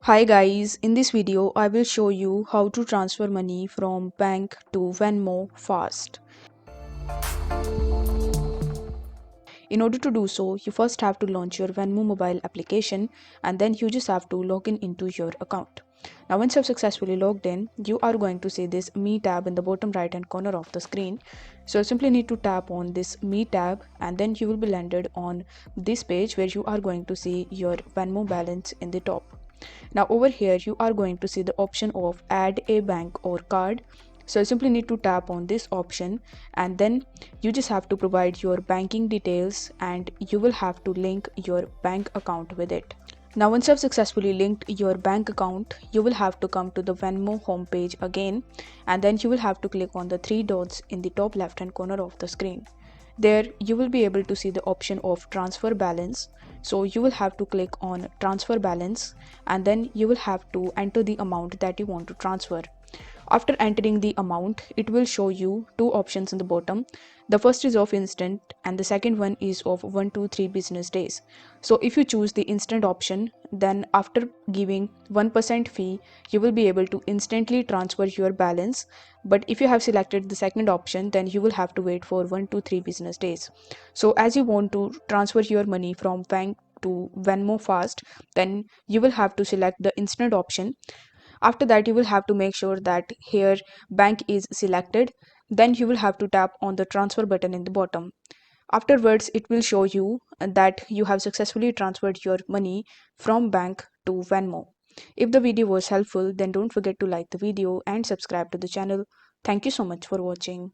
Hi guys, in this video I will show you how to transfer money from bank to Venmo fast. In order to do so, you first have to launch your Venmo mobile application and then you just have to log in into your account. Now once you have successfully logged in, you are going to see this Me tab in the bottom right hand corner of the screen. So you simply need to tap on this Me tab and then you will be landed on this page where you are going to see your Venmo balance in the top. Now over here you are going to see the option of add a bank or card. So you simply need to tap on this option and then you just have to provide your banking details and you will have to link your bank account with it. Now once you have successfully linked your bank account, you will have to come to the Venmo homepage again and then you will have to click on the three dots in the top left hand corner of the screen. There you will be able to see the option of transfer balance. So you will have to click on transfer balance and then you will have to enter the amount that you want to transfer. After entering the amount, it will show you two options in the bottom. The first is of instant and the second one is of 1 to 3 business days. So if you choose the instant option, then after giving 1% fee, you will be able to instantly transfer your balance. But if you have selected the second option, then you will have to wait for 1 to 3 business days. So as you want to transfer your money from bank to Venmo fast, then you will have to select the instant option. After that you will have to make sure that here bank is selected. Then you will have to tap on the transfer button in the bottom. Afterwards it will show you that you have successfully transferred your money from bank to Venmo. If the video was helpful, then don't forget to like the video and subscribe to the channel. Thank you so much for watching.